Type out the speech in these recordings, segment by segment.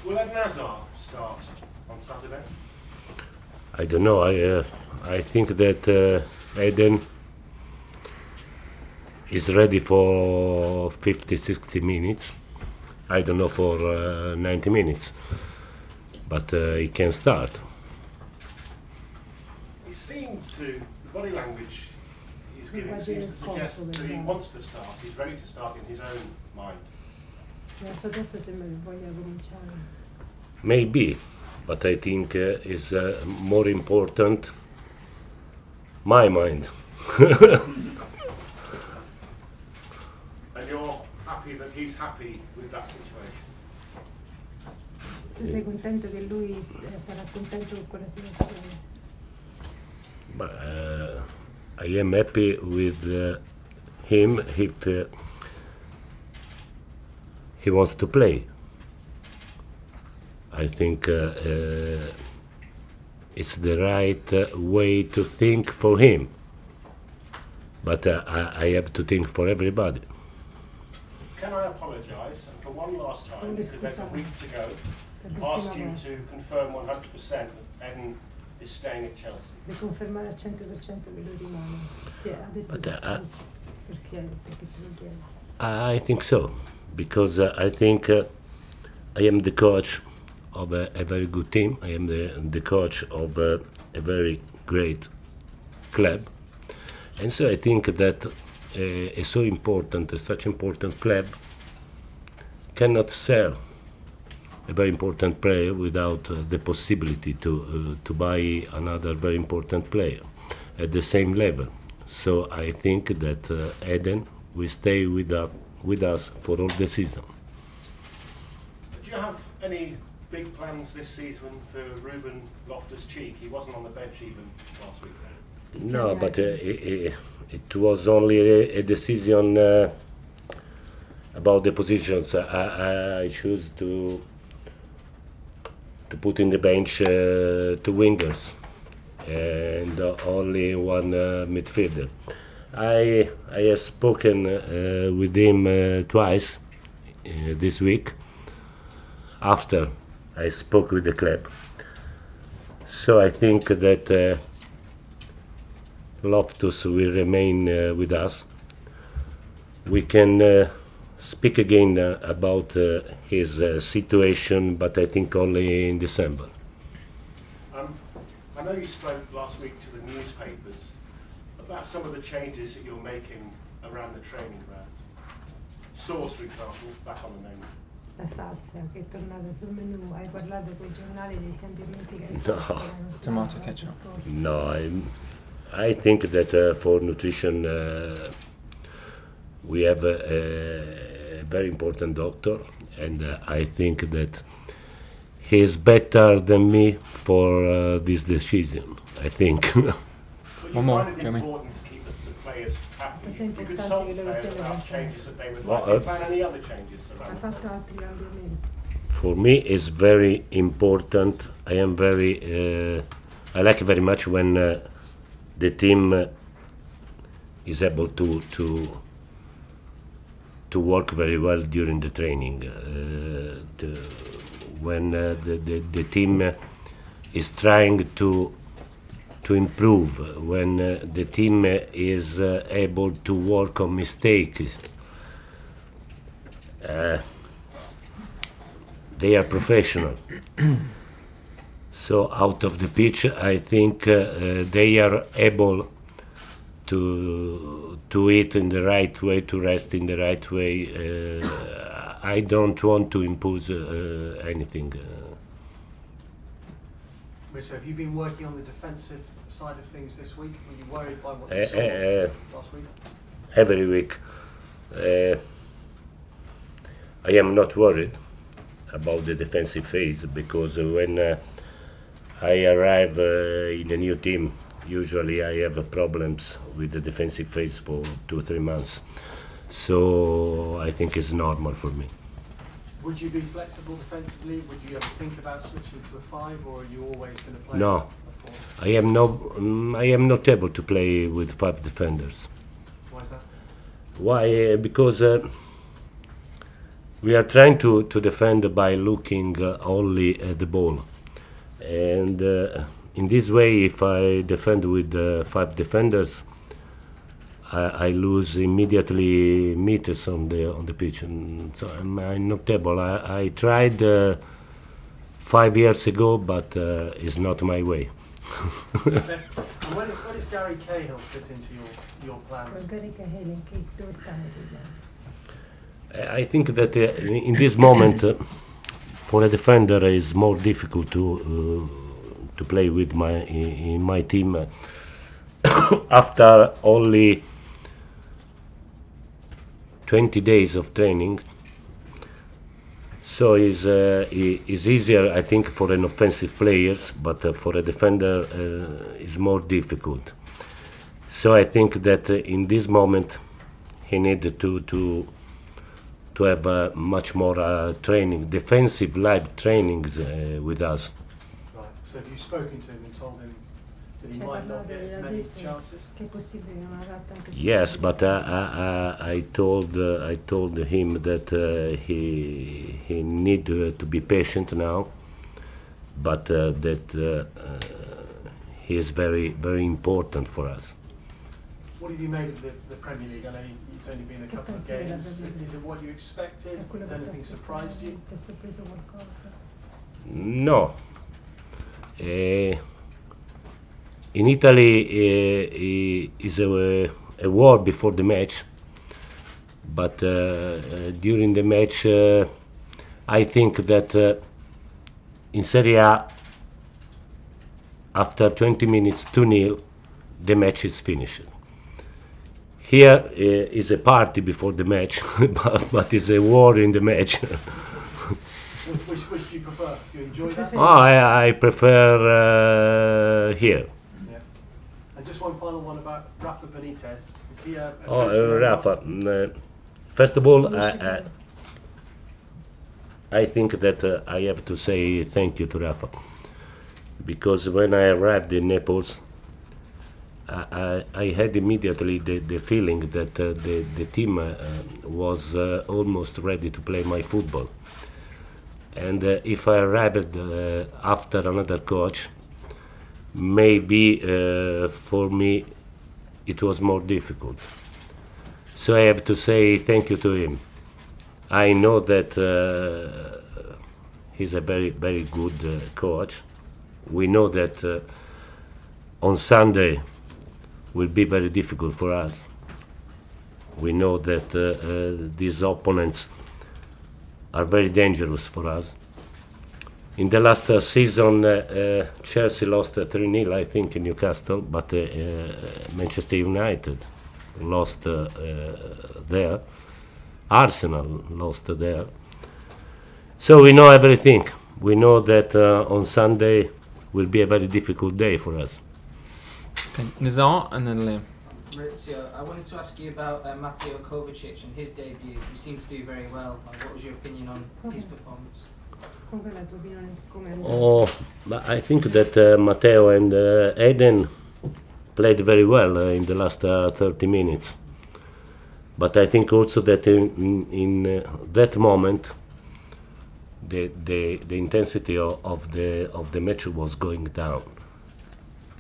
Will Ed Nazar start on Saturday? I don't know. I think that Eden is ready for 50-60 minutes. I don't know for 90 minutes, but he can start. He seemed to, the body language he's giving seems to suggest that he wants to start. He's ready to start in his own mind. Maybe, but I think is more important my mind. And you're happy that he's happy with that situation? Tu sei contento che lui sarà contento con quella situazione? But, I am happy with him if he wants to play. I think it's the right way to think for him. But I have to think for everybody. Can I apologise, and for one last time, because there's a week to go, ask you to confirm 100% that Eden is staying at Chelsea? Di confermare al 100% che lui rimane. Sì, ha detto perché te lo chiede. I think so, because I think I am the coach of a very good team. I am the coach of a very great club. And so I think that such important club cannot sell a very important player without the possibility to buy another very important player at the same level. So I think that Eden will stay with us for all the season. Do you have any big plans this season for Ruben Loftus-Cheek? He wasn't on the bench even last week. No, but it was only a decision about the positions. I choose to put in the bench two wingers and only one midfielder. I have spoken with him twice this week after I spoke with the club. So I think that Loftus will remain with us. We can speak again about his situation, but I think only in December. I know you spoke last week to the newspapers about some of the changes that you're making around the training ground. Source, for example, back on the menu. La salsa che è tornata sul menù, hai parlato con i giornali dei cambiamenti che hai fatto? Tomato ketchup. No, I think that for nutrition we have a very important doctor, and I think that he is better than me for this decision, I think. But One you more, find it Jeremy. important to keep the players happy. È You importante consult che loro players siano about contenti. changes that they would like. Do you plan any other changes Hai around the fatto club? altri cambiamenti? For me, it's very important. I am very. I like very much when the team is able to work very well during the training. When the team is trying to improve, when the team is able to work on mistakes. They are professional. So out of the pitch, I think they are able to eat in the right way, to rest in the right way. I don't want to impose anything. So have you been working on the defensive side of things this week? Were you worried by what you saw last week? Every week. I am not worried about the defensive phase, because when I arrive in a new team, usually I have problems with the defensive phase for 2 or 3 months. So I think it's normal for me. Would you be flexible defensively? Would you ever think about switching to a 5, or are you always going to play No. a 4? I am not able to play with 5 defenders. Why is that? Why? Because we are trying to defend by looking only at the ball. And in this way, if I defend with 5 defenders, I lose immediately meters on the pitch, and so I'm not able. I tried 5 years ago, but it's not my way. And where does Gary Cahill fit into your plans? Gary Cahill, dove sta nei tuoi piani? I think that in this moment, for a defender, it's more difficult to play with in my team after only 20 days of training. So it's easier, I think, for an offensive players, but for a defender it's more difficult. So I think that in this moment he needed to have much more training, defensive live trainings with us. Right. So have you spoken to him and told him that he might not get as many chances? Yes, but I told him that he need to be patient now, but that he is very important for us. What have you made of the Premier League? I know it's only been a couple of games. Is it what you expected? Has anything surprised you? No. In Italy, is a war before the match, but during the match, I think that in Serie A, after 20 minutes, 2-0, the match is finished. Here is a party before the match, but it's a war in the match. Which do you prefer? Do you enjoy that? Oh, I prefer here. Yeah. And just one final one about Rafa Benitez. Is he a Rafa. First of all, I think that I have to say thank you to Rafa, because when I arrived in Naples, I had immediately the feeling that the team was almost ready to play my football. And if I arrived after another coach, maybe for me it was more difficult. So I have to say thank you to him. I know that he's a very good coach. We know that on Sunday will be very difficult for us. We know that these opponents are very dangerous for us. In the last season, Chelsea lost 3-0, I think, in Newcastle, but Manchester United lost there. Arsenal lost there. So we know everything. We know that on Sunday will be a very difficult day for us. Okay, Nizar and then Liam. Maurizio, I wanted to ask you about Mateo Kovacic and his debut. He seemed to do very well. What was your opinion on his performance? Oh, but I think that Matteo and Eden played very well in the last 30 minutes. But I think also that in that moment, the intensity of the match was going down.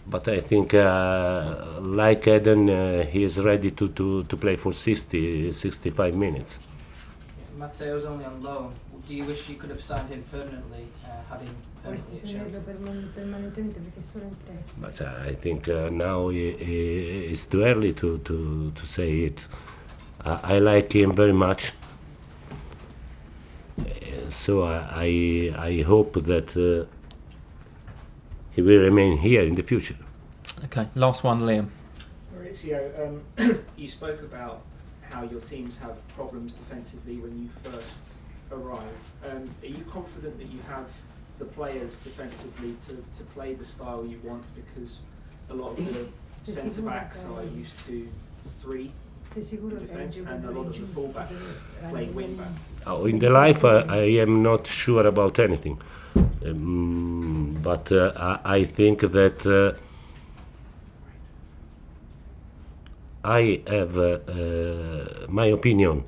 But I think, like Eden, he is ready to play for 65 minutes. Yeah, Matteo's only on loan. Do you wish you could have signed him permanently, had him permanently at Chelsea? But I think now it's too early to say it. I like him very much. So I hope that he will remain here in the future. Okay, last one, Liam. Maurizio, you spoke about how your teams have problems defensively when you first arrive. Are you confident that you have the players defensively to play the style you want? Because a lot of the centre-backs are used to 3 in defence, and a lot of the full-backs play wing-back. Oh, in the life, I am not sure about anything. But I think that I have my opinion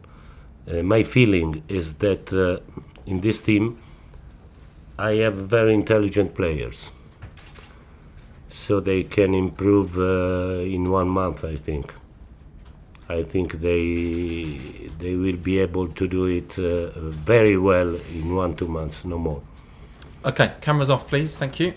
my feeling is that in this team I have very intelligent players, so they can improve in 1 month. I think they will be able to do it very well in 1-2 months, no more. Okay, cameras off, please. Thank you.